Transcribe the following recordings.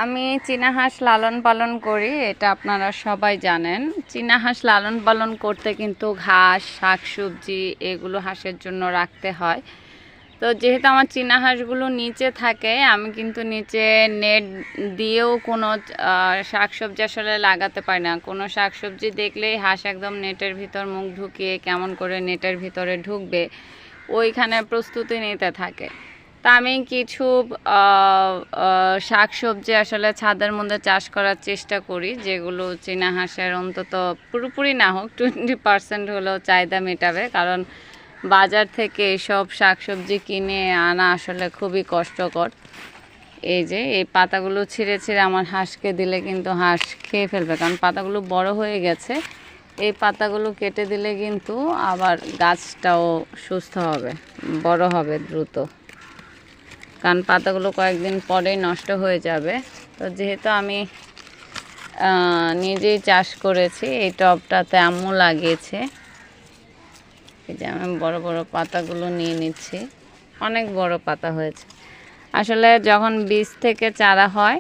আমি চীনা হাঁস লালন পালন করি, এটা আপনারা সবাই জানেন। চীনা হাঁস লালন পালন করতে কিন্তু ঘাস, শাকসবজি এগুলো হাঁসের জন্য রাখতে হয়। তো যেহেতু আমার চীনা হাঁসগুলো নিচে থাকে, আমি কিন্তু নিচে নেট দিয়েও কোনো শাকসবজি আসলে লাগাতে পারি না। কোনো শাকসবজি দেখলেই হাঁস একদম নেটের ভিতর মুখ ঢুকিয়ে কেমন করে নেটের ভিতরে ঢুকবে ওইখানে প্রস্তুতি নিতে থাকে। তা আমি কিছু শাকসবজি আসলে ছাদের মধ্যে চাষ করার চেষ্টা করি, যেগুলো চীনা হাঁসের অন্তত পুরোপুরি না হোক 20% হলেও চাহিদা মেটাবে। কারণ বাজার থেকে এসব শাকসবজি কিনে আনা আসলে খুবই কষ্টকর। এই যে এই পাতাগুলো ছিঁড়ে ছিঁড়ে আমার হাঁসকে দিলে কিন্তু হাঁস খেয়ে ফেলবে, কারণ পাতাগুলো বড় হয়ে গেছে। এই পাতাগুলো কেটে দিলে কিন্তু আবার গাছটাও সুস্থ হবে, বড় হবে দ্রুত, কারণ পাতাগুলো কয়েকদিন পরেই নষ্ট হয়ে যাবে। তো যেহেতু আমি নিজেই চাষ করেছি, এই টবটাতে আম্মু লাগিয়েছে। এই যে আমি বড় বড় পাতাগুলো নিয়ে নিচ্ছি, অনেক বড় পাতা হয়েছে। আসলে যখন বীজ থেকে চারা হয়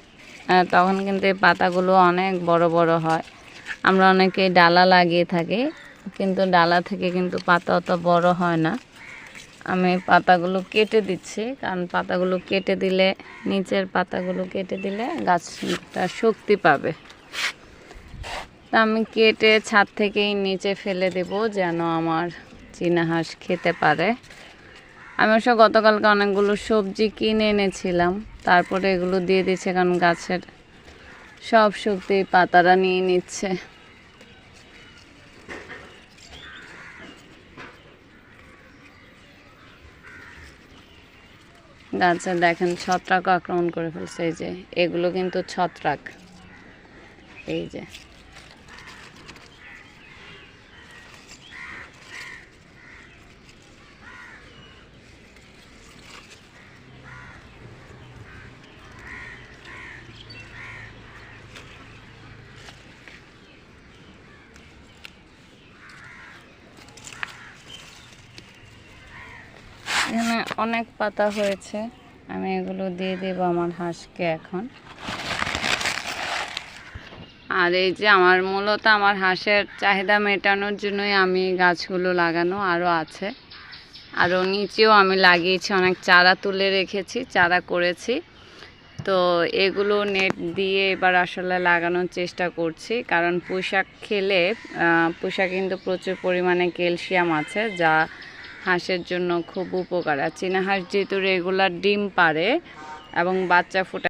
তখন কিন্তু এই পাতাগুলো অনেক বড় বড় হয়। আমরা অনেকেই ডালা লাগিয়ে থাকি, কিন্তু ডালা থেকে কিন্তু পাতা অত বড় হয় না। আমি পাতাগুলো কেটে দিচ্ছি, কারণ পাতাগুলো কেটে দিলে, নিচের পাতাগুলো কেটে দিলে গাছটা শক্তি পাবে। তা আমি কেটে ছাদ থেকেই নিচে ফেলে দেব, যেন আমার চীনা হাঁস খেতে পারে। আমি অবশ্য গতকালকে অনেকগুলো সবজি কিনে এনেছিলাম, তারপরে এগুলো দিয়ে দিচ্ছে, কারণ গাছের সব শক্তি পাতারা নিয়ে নিচ্ছে। গাছে দেখেন ছত্রাক আক্রমণ করে ফেলছে। এই যে এগুলো কিন্তু ছত্রাক। এই যে এখানে অনেক পাতা হয়েছে, আমি এগুলো দিয়ে দেবো আমার হাঁসকে এখন। আর এই যে আমার মূলত আমার হাঁসের চাহিদা মেটানোর জন্যই আমি গাছগুলো লাগানো, আরও আছে, আরও নিচেও আমি লাগিয়েছি, অনেক চারা তুলে রেখেছি, চারা করেছি। তো এগুলো নেট দিয়ে এবার আসলে লাগানোর চেষ্টা করছি, কারণ পুঁইশাক খেলে, পুঁইশাক কিন্তু প্রচুর পরিমাণে ক্যালসিয়াম আছে, যা হাঁসের জন্য খুব উপকার। আর চীনা হাঁস যেহেতু রেগুলার ডিম পাড়ে এবং বাচ্চা ফোটায়,